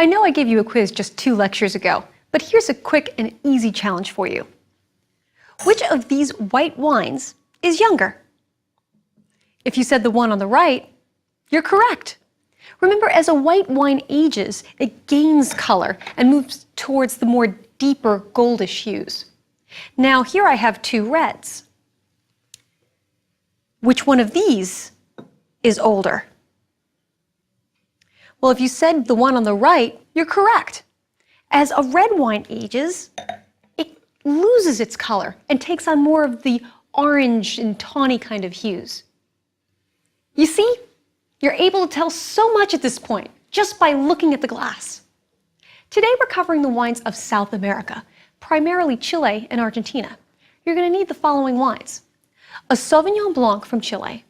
I know I gave you a quiz just 2 lectures ago, but here's a quick and easy challenge for you. Which of these white wines is younger? If you said the one on the right, you're correct. Remember, as a white wine ages, it gains color and moves towards the more deeper goldish hues. Now, here I have 2 reds. Which one of these is older? Well, if you said the one on the right, you're correct. As a red wine ages, it loses its color and takes on more of the orange and tawny kind of hues. You see, you're able to tell so much at this point just by looking at the glass. Today we're covering the wines of South America, primarily Chile and Argentina. You're going to need the following wines: a Sauvignon Blanc from Chile,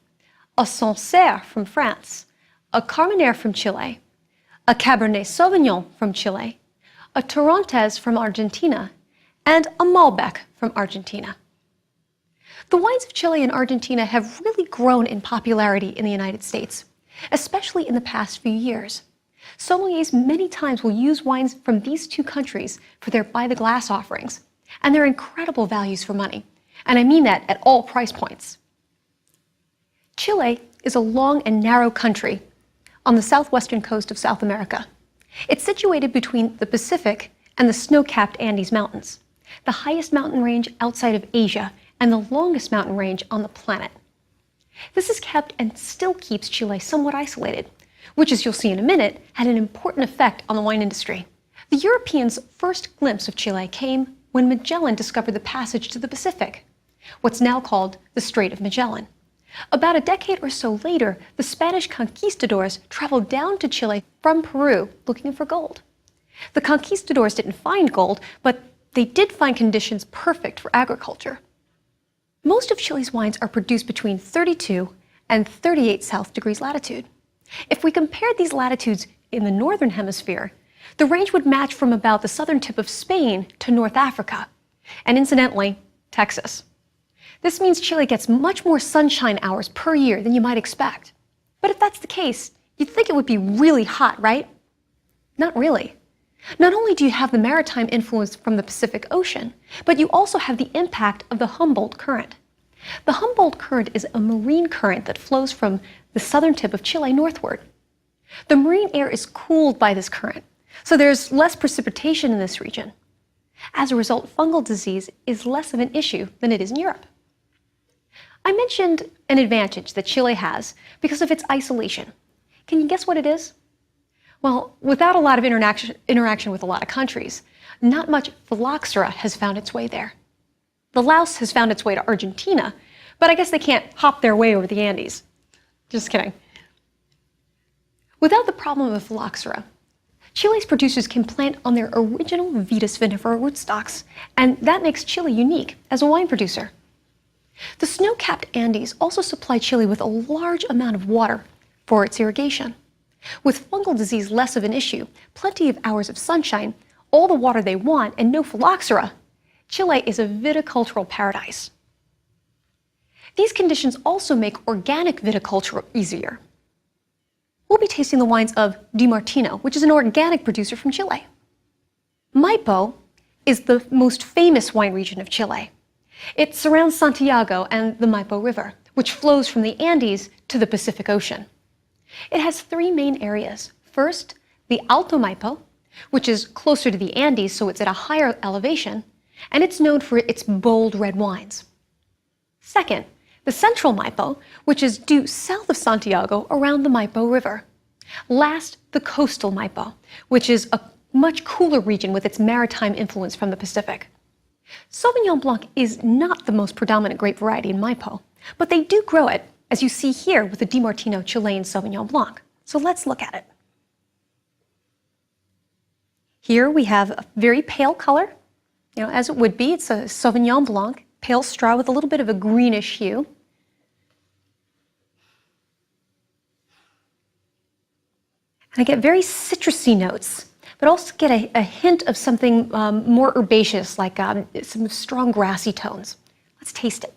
a Sancerre from France, a Carmenere from Chile, a Cabernet Sauvignon from Chile, a Torrontés from Argentina, and a Malbec from Argentina. The wines of Chile and Argentina have really grown in popularity in the United States, especially in the past few years. Sommeliers many times will use wines from these 2 countries for their by-the-glass offerings, and they're incredible values for money, and I mean that at all price points. Chile is a long and narrow country on the southwestern coast of South America. It's situated between the Pacific and the snow-capped Andes Mountains, the highest mountain range outside of Asia and the longest mountain range on the planet. This has kept and still keeps Chile somewhat isolated, which, as you'll see in a minute, had an important effect on the wine industry. The Europeans' first glimpse of Chile came when Magellan discovered the passage to the Pacific, what's now called the Strait of Magellan. About a decade or so later, the Spanish conquistadors traveled down to Chile from Peru looking for gold. The conquistadors didn't find gold, but they did find conditions perfect for agriculture. Most of Chile's wines are produced between 32 and 38 south degrees latitude. If we compared these latitudes in the northern hemisphere, the range would match from about the southern tip of Spain to North Africa, and incidentally, Texas. This means Chile gets much more sunshine hours per year than you might expect. But if that's the case, you'd think it would be really hot, right? Not really. Not only do you have the maritime influence from the Pacific Ocean, but you also have the impact of the Humboldt Current. The Humboldt Current is a marine current that flows from the southern tip of Chile northward. The marine air is cooled by this current, so there's less precipitation in this region. As a result, fungal disease is less of an issue than it is in Europe. I mentioned an advantage that Chile has because of its isolation. Can you guess what it is? Well, without a lot of interaction with a lot of countries, not much phylloxera has found its way there. The louse has found its way to Argentina, but I guess they can't hop their way over the Andes. Just kidding. Without the problem of phylloxera, Chile's producers can plant on their original Vitis vinifera rootstocks, and that makes Chile unique as a wine producer. The snow-capped Andes also supply Chile with a large amount of water for its irrigation. With fungal disease less of an issue, plenty of hours of sunshine, all the water they want, and no phylloxera, Chile is a viticultural paradise. These conditions also make organic viticulture easier. We'll be tasting the wines of Di Martino, which is an organic producer from Chile. Maipo is the most famous wine region of Chile. It surrounds Santiago and the Maipo River, which flows from the Andes to the Pacific Ocean. It has 3 main areas. First, the Alto Maipo, which is closer to the Andes, so it's at a higher elevation, and it's known for its bold red wines. Second, the Central Maipo, which is due south of Santiago around the Maipo River. Last, the Coastal Maipo, which is a much cooler region with its maritime influence from the Pacific. Sauvignon Blanc is not the most predominant grape variety in Maipo, but they do grow it, as you see here with the Di Martino Chilean Sauvignon Blanc. So let's look at it. Here we have a very pale color, as it would be. It's a Sauvignon Blanc, pale straw with a little bit of a greenish hue. And I get very citrusy notes, but also get a hint of something more herbaceous, like some strong grassy tones. Let's taste it.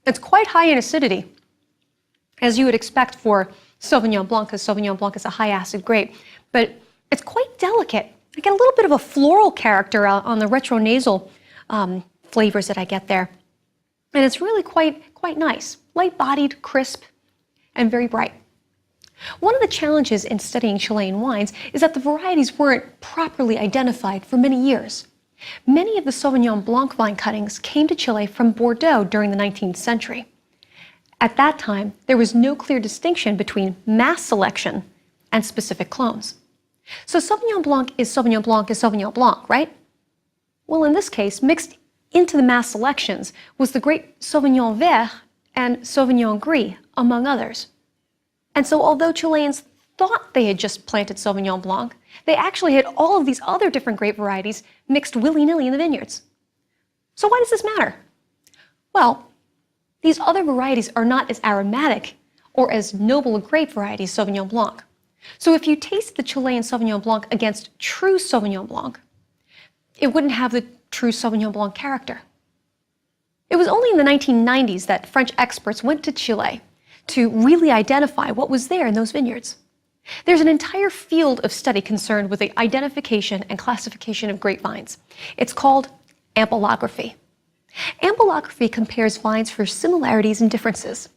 It's quite high in acidity, as you would expect for Sauvignon Blanc, because Sauvignon Blanc is a high acid grape, but it's quite delicate. I get a little bit of a floral character on the retronasal flavors that I get there. And it's really quite nice, light-bodied, crisp, and very bright. One of the challenges in studying Chilean wines is that the varieties weren't properly identified for many years. Many of the Sauvignon Blanc vine cuttings came to Chile from Bordeaux during the 19th century. At that time, there was no clear distinction between mass selection and specific clones. So Sauvignon Blanc is Sauvignon Blanc is Sauvignon Blanc, right? Well, in this case, mixed into the mass selections was the great Sauvignon Vert and Sauvignon Gris, among others. And so although Chileans thought they had just planted Sauvignon Blanc, they actually had all of these other different grape varieties mixed willy-nilly in the vineyards. So why does this matter? Well, these other varieties are not as aromatic or as noble a grape variety as Sauvignon Blanc. So if you taste the Chilean Sauvignon Blanc against true Sauvignon Blanc, it wouldn't have the true Sauvignon Blanc character. It was only in the 1990s that French experts went to Chile to really identify what was there in those vineyards. There's an entire field of study concerned with the identification and classification of grapevines. It's called ampelography. Ampelography compares vines for similarities and differences.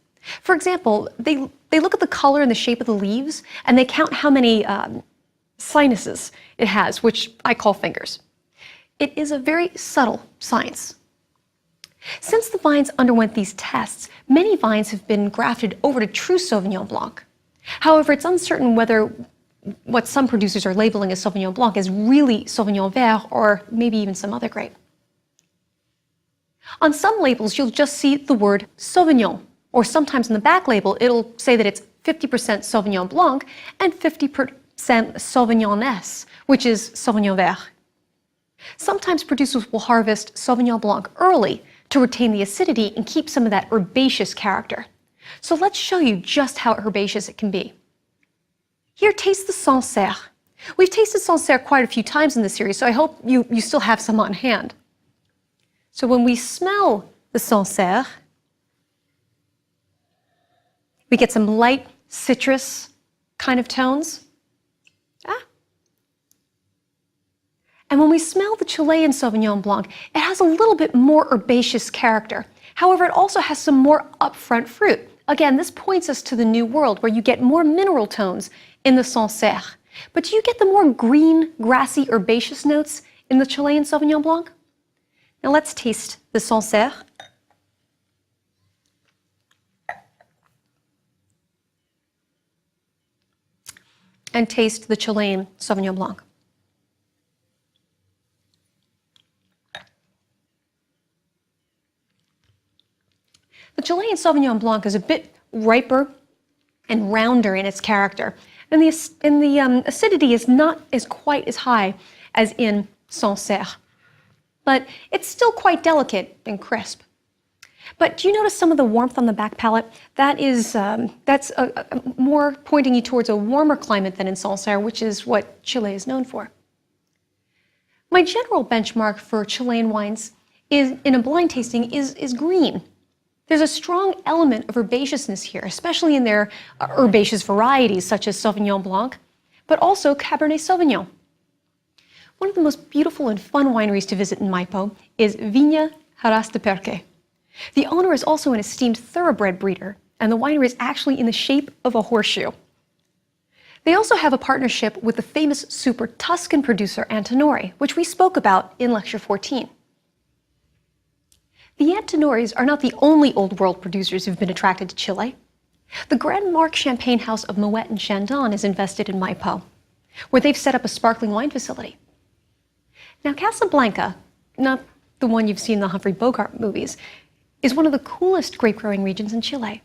For example, they look at the color and the shape of the leaves, and they count how many sinuses it has, which I call fingers. It is a very subtle science. Since the vines underwent these tests, many vines have been grafted over to true Sauvignon Blanc. However, it's uncertain whether what some producers are labeling as Sauvignon Blanc is really Sauvignon Vert or maybe even some other grape. On some labels, you'll just see the word Sauvignon, or sometimes in the back label, it'll say that it's 50% Sauvignon Blanc and 50% Sauvignonness, which is Sauvignon Vert. Sometimes producers will harvest Sauvignon Blanc early to retain the acidity and keep some of that herbaceous character. So let's show you just how herbaceous it can be. Here, taste the Sancerre. We've tasted Sancerre quite a few times in this series, so I hope you still have some on hand. So when we smell the Sancerre, we get some light citrus kind of tones. And when we smell the Chilean Sauvignon Blanc, it has a little bit more herbaceous character. However, it also has some more upfront fruit. Again, this points us to the New World, where you get more mineral tones in the Sancerre. But do you get the more green, grassy, herbaceous notes in the Chilean Sauvignon Blanc? Now let's taste the Sancerre. And taste the Chilean Sauvignon Blanc. The Chilean Sauvignon Blanc is a bit riper and rounder in its character, and the acidity is not quite as high as in Sancerre, but it's still quite delicate and crisp. But do you notice some of the warmth on the back palate? That's more pointing you towards a warmer climate than in Sancerre, which is what Chile is known for. My general benchmark for Chilean wines in a blind tasting is green. There's a strong element of herbaceousness here, especially in their herbaceous varieties such as Sauvignon Blanc, but also Cabernet Sauvignon. One of the most beautiful and fun wineries to visit in Maipo is Viña Haras de Perque. The owner is also an esteemed thoroughbred breeder, and the winery is actually in the shape of a horseshoe. They also have a partnership with the famous super Tuscan producer Antinori, which we spoke about in Lecture 14. The Antinoris are not the only Old World producers who've been attracted to Chile. The Grand Marque Champagne House of Moet and Chandon is invested in Maipo, where they've set up a sparkling wine facility. Now, Casablanca, not the one you've seen in the Humphrey Bogart movies, is one of the coolest grape-growing regions in Chile.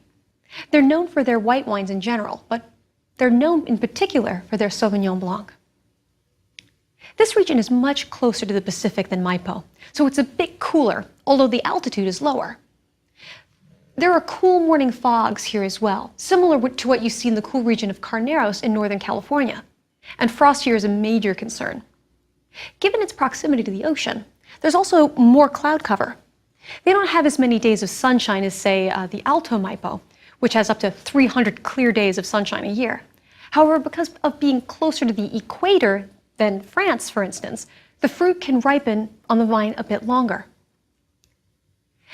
They're known for their white wines in general, but they're known in particular for their Sauvignon Blanc. This region is much closer to the Pacific than Maipo, so it's a bit cooler, although the altitude is lower. There are cool morning fogs here as well, similar to what you see in the cool region of Carneros in Northern California. And frost here is a major concern. Given its proximity to the ocean, there's also more cloud cover. They don't have as many days of sunshine as, say, the Alto Maipo, which has up to 300 clear days of sunshine a year. However, because of being closer to the equator than France, for instance, the fruit can ripen on the vine a bit longer.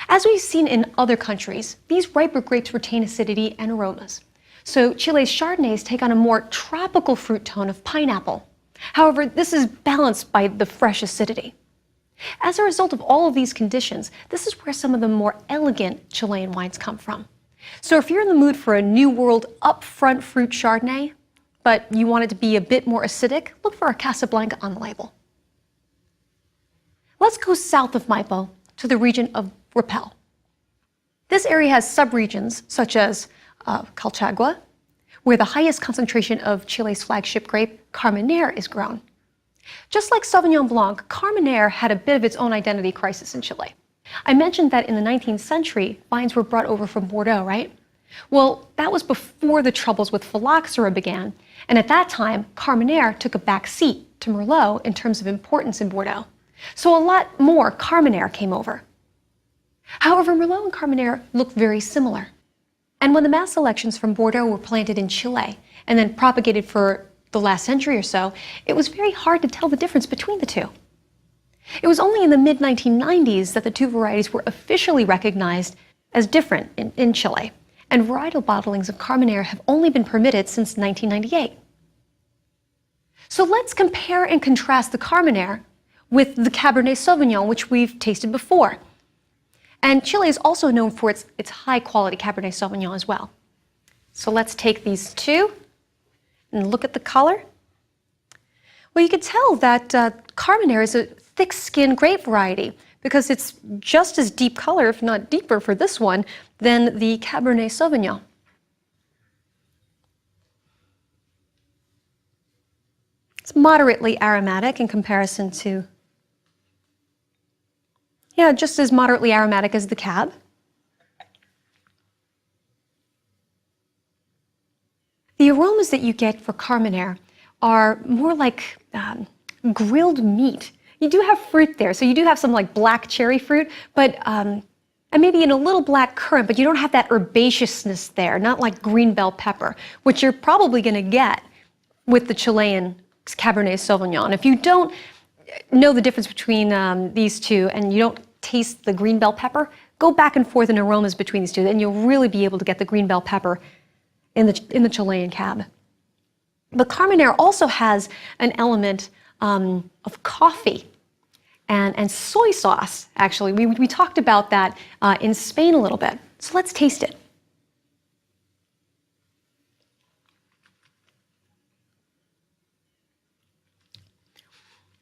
As we've seen in other countries, these riper grapes retain acidity and aromas. So Chile's Chardonnays take on a more tropical fruit tone of pineapple. However, this is balanced by the fresh acidity. As a result of all of these conditions, this is where some of the more elegant Chilean wines come from. So if you're in the mood for a New World upfront fruit Chardonnay, but you want it to be a bit more acidic, look for a Casablanca on the label. Let's go south of Maipo to the region of Rapel. This area has subregions such as Colchagua, where the highest concentration of Chile's flagship grape, Carmenere, is grown. Just like Sauvignon Blanc, Carmenere had a bit of its own identity crisis in Chile. I mentioned that in the 19th century, vines were brought over from Bordeaux, right? Well, that was before the troubles with phylloxera began, and at that time, Carmenere took a back seat to Merlot in terms of importance in Bordeaux. So a lot more Carmenere came over. However, Merlot and Carmenere look very similar. And when the mass selections from Bordeaux were planted in Chile and then propagated for the last century or so, it was very hard to tell the difference between the two. It was only in the mid-1990s that the two varieties were officially recognized as different in Chile, and varietal bottlings of Carmenere have only been permitted since 1998. So let's compare and contrast the Carmenere with the Cabernet Sauvignon, which we've tasted before. And Chile is also known for its high-quality Cabernet Sauvignon as well. So let's take these two and look at the color. Well, you can tell that Carmenere is a thick-skinned grape variety because it's just as deep color, if not deeper for this one, than the Cabernet Sauvignon. It's moderately aromatic in comparison to, yeah, just as moderately aromatic as the Cab. The aromas that you get for Carmenere are more like grilled meat. You do have fruit there, so you do have some like black cherry fruit, but and maybe in a little black currant, but you don't have that herbaceousness there, not like green bell pepper, which you're probably going to get with the Chilean Cabernet Sauvignon. If you don't know the difference between these two and you don't taste the green bell pepper, go back and forth in aromas between these two, and you'll really be able to get the green bell pepper in the Chilean Cab. But Carmenere also has an element of coffee and soy sauce, actually. We talked about that in Spain a little bit. So let's taste it.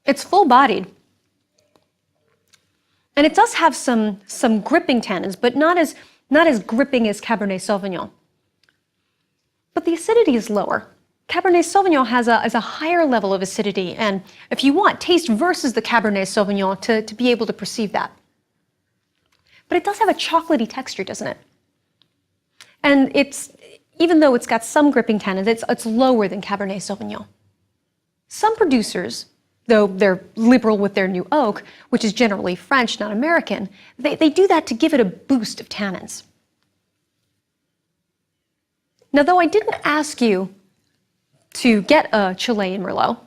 It's full-bodied. And it does have some gripping tannins, but not as gripping as Cabernet Sauvignon. But the acidity is lower. Cabernet Sauvignon has a higher level of acidity, and if you want, taste versus the Cabernet Sauvignon to be able to perceive that. But it does have a chocolatey texture, doesn't it? And even though it's got some gripping tannins, it's lower than Cabernet Sauvignon. Some producers, though they're liberal with their new oak, which is generally French, not American, they do that to give it a boost of tannins. Now, though I didn't ask you to get a Chilean Merlot,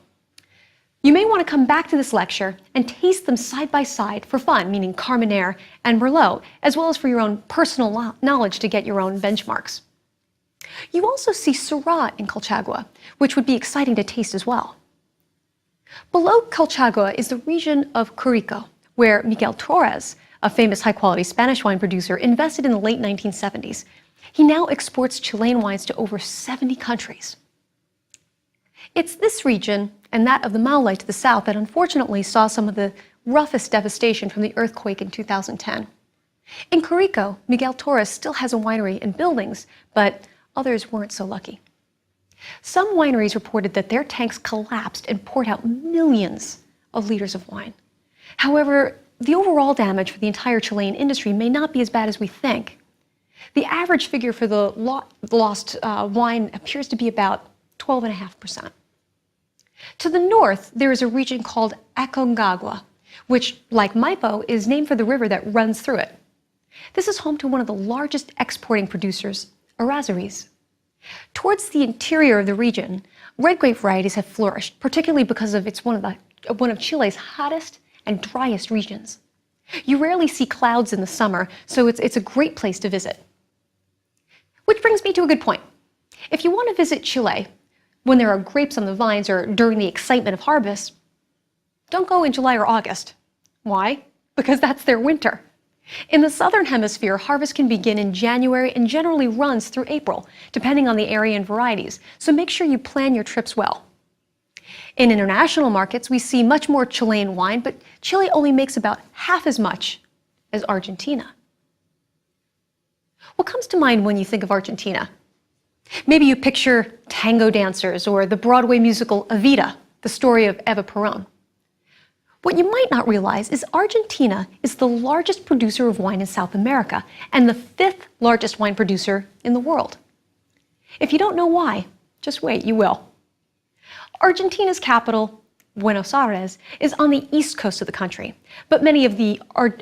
you may want to come back to this lecture and taste them side by side for fun, meaning Carmenere and Merlot, as well as for your own personal knowledge to get your own benchmarks. You also see Syrah in Colchagua, which would be exciting to taste as well. Below Colchagua is the region of Curico, where Miguel Torres, a famous high-quality Spanish wine producer, invested in the late 1970s. He now exports Chilean wines to over 70 countries. It's this region and that of the Maule to the south that unfortunately saw some of the roughest devastation from the earthquake in 2010. In Curico, Miguel Torres still has a winery and buildings, but others weren't so lucky. Some wineries reported that their tanks collapsed and poured out millions of liters of wine. However, the overall damage for the entire Chilean industry may not be as bad as we think. The average figure for the lost wine appears to be about 12.5%. To the north, there is a region called Aconcagua, which, like Maipo, is named for the river that runs through it. This is home to one of the largest exporting producers, Errázuriz. Towards the interior of the region, red grape varieties have flourished, particularly because it's one of Chile's hottest and driest regions. You rarely see clouds in the summer, so it's a great place to visit. Which brings me to a good point. If you want to visit Chile when there are grapes on the vines or during the excitement of harvest, don't go in July or August. Why? Because that's their winter. In the southern hemisphere, harvest can begin in January and generally runs through April, depending on the area and varieties, so make sure you plan your trips well. In international markets, we see much more Chilean wine, but Chile only makes about half as much as Argentina. What comes to mind when you think of Argentina? Maybe you picture tango dancers or the Broadway musical Evita, the story of Eva Perón. What you might not realize is Argentina is the largest producer of wine in South America and the 5th largest wine producer in the world. If you don't know why, just wait, you will. Argentina's capital, Buenos Aires, is on the east coast of the country, but many of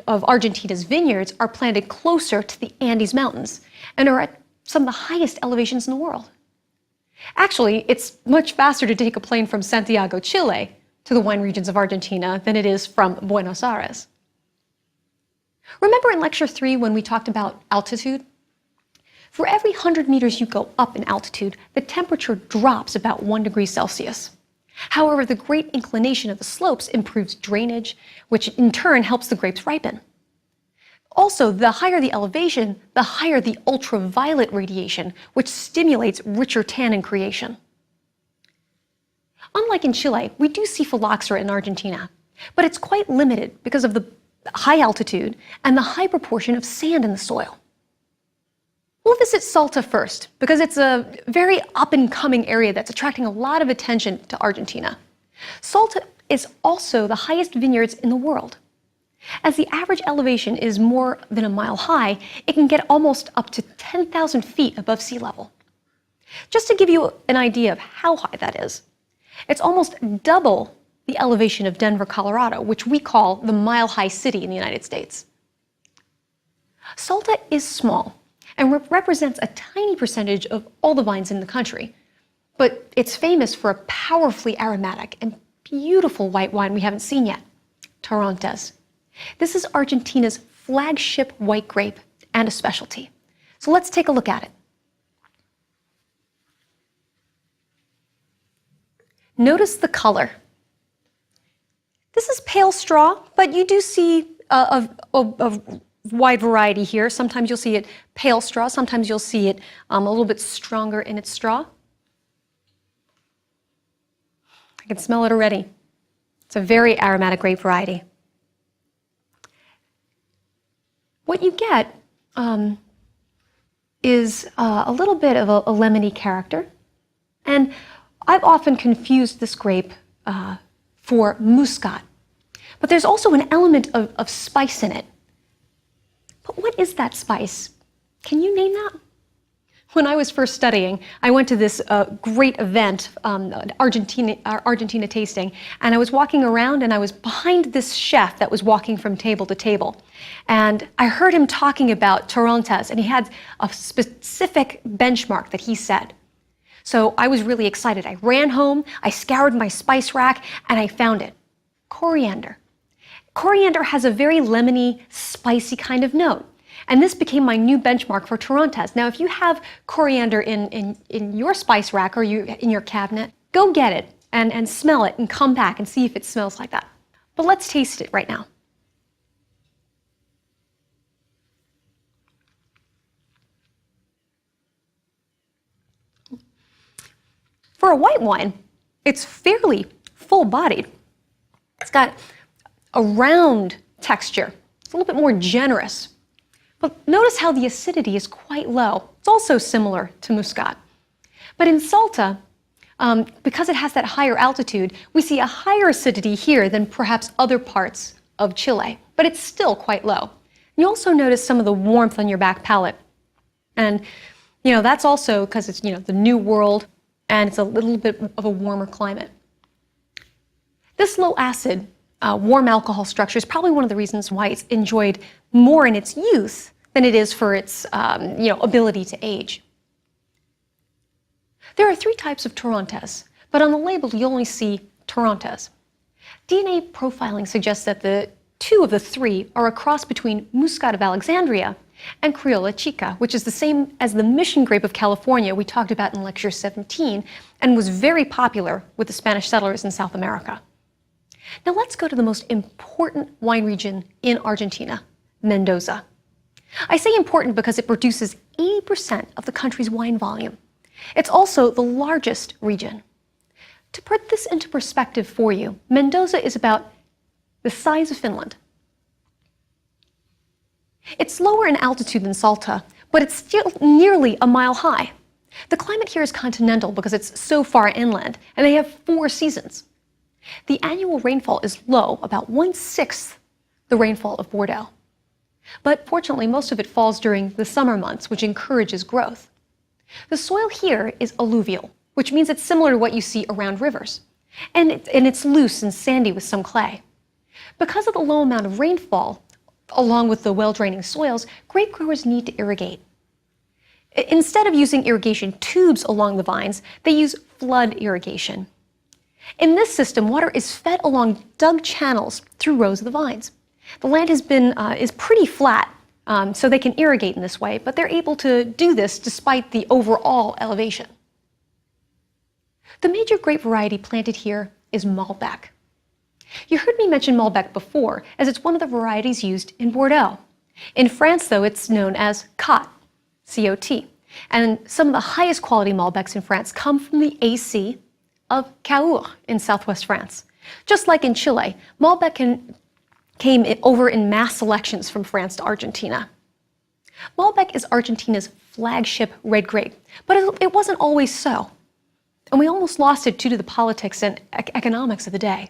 Argentina's vineyards are planted closer to the Andes Mountains and are at some of the highest elevations in the world. Actually, it's much faster to take a plane from Santiago, Chile, to the wine regions of Argentina than it is from Buenos Aires. Remember in Lecture 3 when we talked about altitude? For every 100 meters you go up in altitude, the temperature drops about 1 degree Celsius. However, the great inclination of the slopes improves drainage, which in turn helps the grapes ripen. Also, the higher the elevation, the higher the ultraviolet radiation, which stimulates richer tannin creation. Unlike in Chile, we do see phylloxera in Argentina, but it's quite limited because of the high altitude and the high proportion of sand in the soil. We'll visit Salta first, because it's a very up-and-coming area that's attracting a lot of attention to Argentina. Salta is also the highest vineyards in the world. As the average elevation is more than a mile high, it can get almost up to 10,000 feet above sea level. Just to give you an idea of how high that is, it's almost double the elevation of Denver, Colorado, which we call the mile-high city in the United States. Salta is small and represents a tiny percentage of all the vines in the country, but it's famous for a powerfully aromatic and beautiful white wine we haven't seen yet, Torrontés. This is Argentina's flagship white grape and a specialty. So let's take a look at it. Notice the color. This is pale straw, but you do see a wide variety here. Sometimes you'll see it pale straw, sometimes you'll see it a little bit stronger in its straw. I can smell it already. It's a very aromatic grape variety. What you get is a little bit of a lemony character, and I've often confused this grape for muscat, but there's also an element of spice in it. But what is that spice? Can you name that? When I was first studying, I went to this great event, Argentina tasting, and I was walking around and I was behind this chef that was walking from table to table. And I heard him talking about Torrontés, and he had a specific benchmark that he said. So I was really excited. I ran home, I scoured my spice rack, and I found it. Coriander. Coriander has a very lemony, spicy kind of note. And this became my new benchmark for Torrontés. Now, if you have coriander in your spice rack or in your cabinet, go get it and smell it and come back and see if it smells like that. But let's taste it right now. For a white wine, it's fairly full-bodied. It's got a round texture. It's a little bit more generous. But notice how the acidity is quite low. It's also similar to muscat. But in Salta, because it has that higher altitude, we see a higher acidity here than perhaps other parts of Chile, but it's still quite low. You also notice some of the warmth on your back palate. And, that's also because it's, the New World, and it's a little bit of a warmer climate. This low acid warm alcohol structure is probably one of the reasons why it's enjoyed more in its youth than it is for its ability to age. There are 3 types of Torrontés, but on the label you'll only see Torrontés. DNA profiling suggests that the 2 of the 3 are a cross between Muscat of Alexandria and Criolla Chica, which is the same as the mission grape of California we talked about in lecture 17 and was very popular with the Spanish settlers in South America. Now let's go to the most important wine region in Argentina, Mendoza. I say important because it produces 80% of the country's wine volume. It's also the largest region. To put this into perspective for you, Mendoza is about the size of Finland. It's lower in altitude than Salta, but it's still nearly a mile high. The climate here is continental because it's so far inland, and they have 4 seasons. The annual rainfall is low, about 1/6 the rainfall of Bordeaux. But fortunately, most of it falls during the summer months, which encourages growth. The soil here is alluvial, which means it's similar to what you see around rivers. And it's loose and sandy with some clay. Because of the low amount of rainfall, along with the well-draining soils, grape growers need to irrigate. Instead of using irrigation tubes along the vines, they use flood irrigation. In this system, water is fed along dug channels through rows of the vines. The land is pretty flat, so they can irrigate in this way, but they're able to do this despite the overall elevation. The major grape variety planted here is Malbec. You heard me mention Malbec before, as it's one of the varieties used in Bordeaux. In France, though, it's known as Cot, C-O-T. And some of the highest quality Malbecs in France come from the AC of Cahors in southwest France. Just like in Chile, Malbec came over in mass selections from France to Argentina. Malbec is Argentina's flagship red grape, but it wasn't always so. And we almost lost it due to the politics and economics of the day.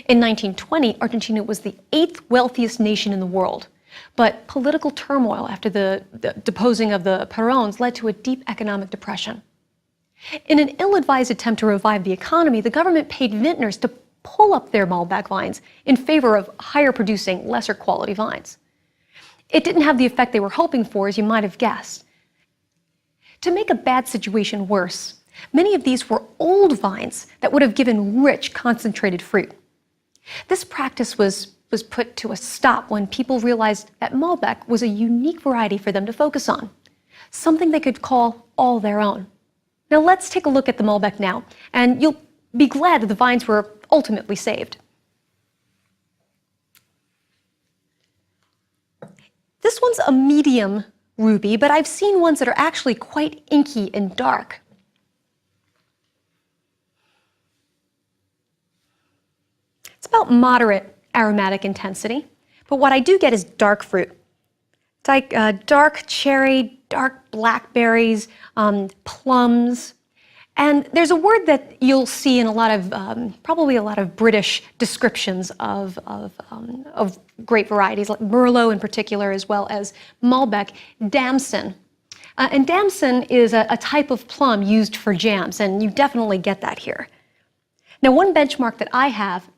In 1920, Argentina was the 8th wealthiest nation in the world, but political turmoil after the deposing of the Perons led to a deep economic depression. In an ill-advised attempt to revive the economy, the government paid vintners to pull up their Malbec vines in favor of higher producing, lesser quality vines. It didn't have the effect they were hoping for, as you might have guessed. To make a bad situation worse, many of these were old vines that would have given rich, concentrated fruit. This practice was put to a stop when people realized that Malbec was a unique variety for them to focus on, something they could call all their own. Now let's take a look at the Malbec now, and you'll be glad that the vines were ultimately saved. This one's a medium ruby, but I've seen ones that are actually quite inky and dark. It's about moderate aromatic intensity, but what I do get is dark fruit. It's like dark cherry, dark blackberries, plums. And there's a word that you'll see in a lot of, probably a lot of British descriptions of grape varieties, like Merlot in particular, as well as Malbec, damson. And damson is a type of plum used for jams, and you definitely get that here. Now, one benchmark that I have,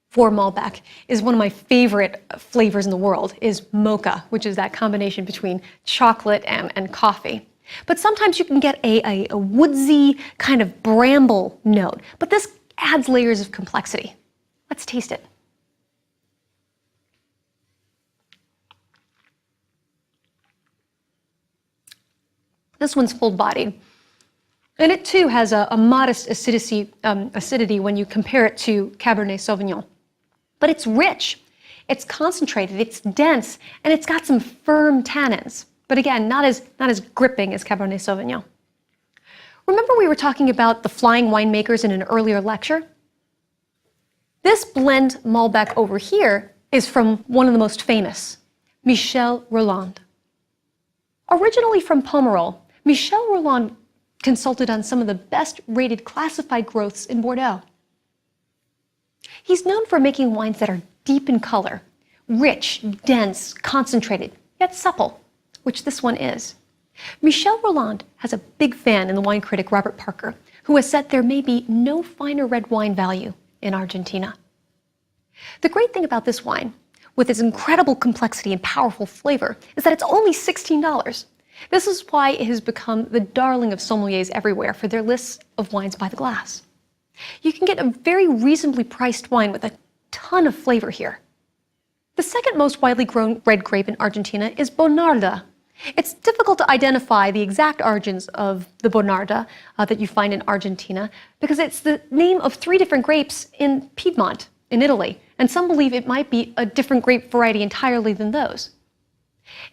for Malbec, is one of my favorite flavors in the world, is mocha, which is that combination between chocolate and coffee. But sometimes you can get a woodsy kind of bramble note, but this adds layers of complexity. Let's taste it. This one's full-bodied, and it too has a modest acidity when you compare it to Cabernet Sauvignon. But it's rich, it's concentrated, it's dense, and it's got some firm tannins. But again, not as gripping as Cabernet Sauvignon. Remember we were talking about the flying winemakers in an earlier lecture? This blend Malbec over here is from one of the most famous, Michel Rolland. Originally from Pomerol, Michel Rolland consulted on some of the best rated classified growths in Bordeaux. He's known for making wines that are deep in color, rich, dense, concentrated, yet supple, which this one is. Michel Rolland has a big fan in the wine critic Robert Parker, who has said there may be no finer red wine value in Argentina. The great thing about this wine, with its incredible complexity and powerful flavor, is that it's only $16. This is why it has become the darling of sommeliers everywhere for their lists of wines by the glass. You can get a very reasonably priced wine with a ton of flavor here. The second most widely grown red grape in Argentina is Bonarda. It's difficult to identify the exact origins of the Bonarda that you find in Argentina because it's the name of 3 different grapes in Piedmont, in Italy, and some believe it might be a different grape variety entirely than those.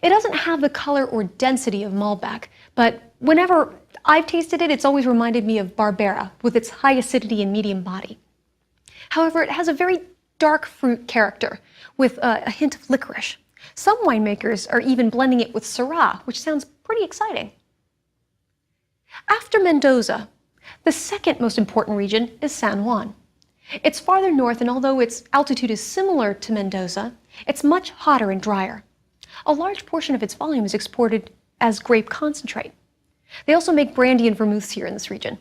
It doesn't have the color or density of Malbec, but whenever I've tasted it, it's always reminded me of Barbera with its high acidity and medium body. However, it has a very dark fruit character with a hint of licorice. Some winemakers are even blending it with Syrah, which sounds pretty exciting. After Mendoza, the second most important region is San Juan. It's farther north, and although its altitude is similar to Mendoza, it's much hotter and drier. A large portion of its volume is exported as grape concentrate. They also make brandy and vermouths here in this region.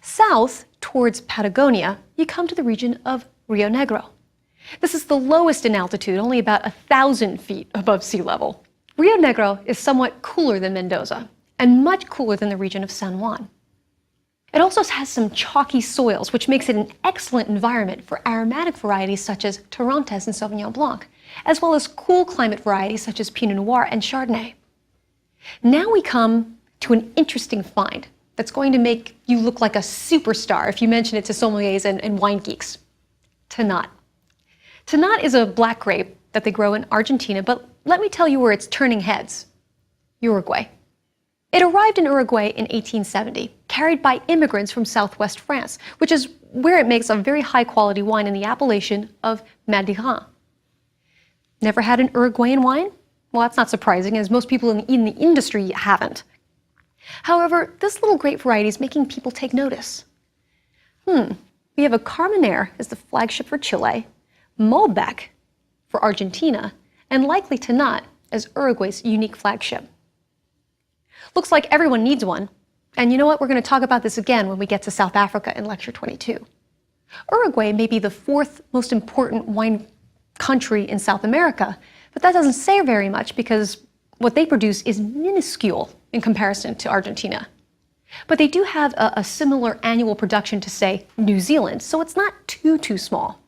South, towards Patagonia, you come to the region of Rio Negro. This is the lowest in altitude, only about 1,000 feet above sea level. Rio Negro is somewhat cooler than Mendoza, and much cooler than the region of San Juan. It also has some chalky soils, which makes it an excellent environment for aromatic varieties such as Torrontés and Sauvignon Blanc, as well as cool climate varieties such as Pinot Noir and Chardonnay. Now we come to an interesting find that's going to make you look like a superstar if you mention it to sommeliers and wine geeks. Tannat. Tannat is a black grape that they grow in Argentina, but let me tell you where it's turning heads. Uruguay. It arrived in Uruguay in 1870, carried by immigrants from southwest France, which is where it makes a very high-quality wine in the appellation of Madiran. Never had an Uruguayan wine? Well, that's not surprising, as most people in the industry haven't. However, this little grape variety is making people take notice. We have a Carmenere as the flagship for Chile, Malbec for Argentina, and likely Tannat as Uruguay's unique flagship. Looks like everyone needs one. And you know what? We're going to talk about this again when we get to South Africa in Lecture 22. Uruguay may be the 4th most important wine country in South America, but that doesn't say very much because what they produce is minuscule in comparison to Argentina. But they do have a similar annual production to, say, New Zealand, so it's not too small.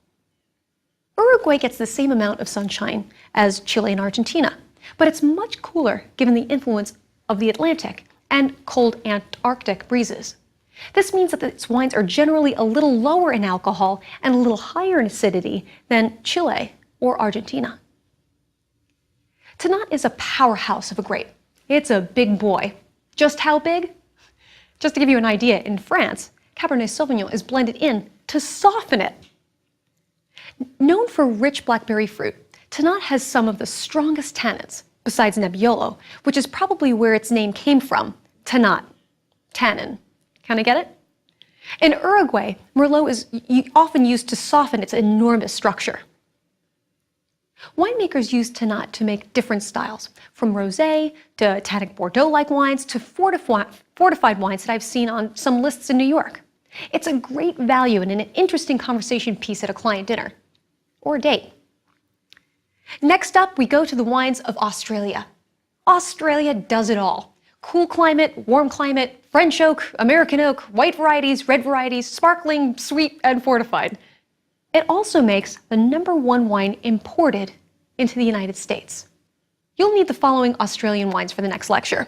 Uruguay gets the same amount of sunshine as Chile and Argentina, but it's much cooler given the influence of the Atlantic and cold Antarctic breezes. This means that its wines are generally a little lower in alcohol and a little higher in acidity than Chile or Argentina. Tannat is a powerhouse of a grape. It's a big boy. Just how big? Just to give you an idea, in France, Cabernet Sauvignon is blended in to soften it. Known for rich blackberry fruit, Tannat has some of the strongest tannins, besides Nebbiolo, which is probably where its name came from, Tannat, tannin. Kind of get it? In Uruguay, Merlot is often used to soften its enormous structure. Winemakers use Tannat to make different styles, from rosé to tannic Bordeaux-like wines to fortified wines that I've seen on some lists in New York. It's a great value and an interesting conversation piece at a client dinner or a date. Next up, we go to the wines of Australia. Australia does it all. Cool climate, warm climate, French oak, American oak, white varieties, red varieties, sparkling, sweet, and fortified. It also makes the #1 wine imported into the United States. You'll need the following Australian wines for the next lecture.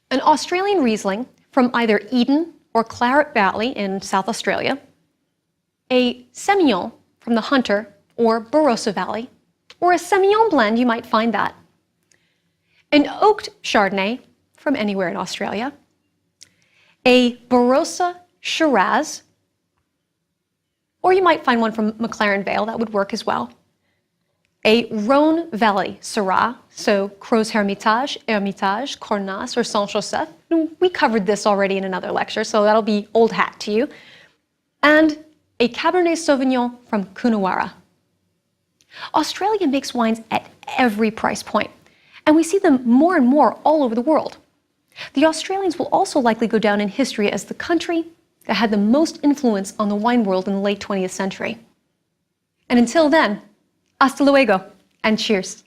An Australian Riesling from either Eden or Claret Valley in South Australia, a Semillon from the Hunter or Barossa Valley, or a Semillon blend, you might find that, an oaked Chardonnay from anywhere in Australia, a Barossa Shiraz, or you might find one from McLaren Vale, that would work as well, a Rhone Valley Syrah, so Crozes Hermitage, Cornas, or Saint-Joseph. We covered this already in another lecture, so that'll be old hat to you, and a Cabernet Sauvignon from Coonawarra. Australia makes wines at every price point, and we see them more and more all over the world. The Australians will also likely go down in history as the country that had the most influence on the wine world in the late 20th century. And until then, hasta luego and cheers.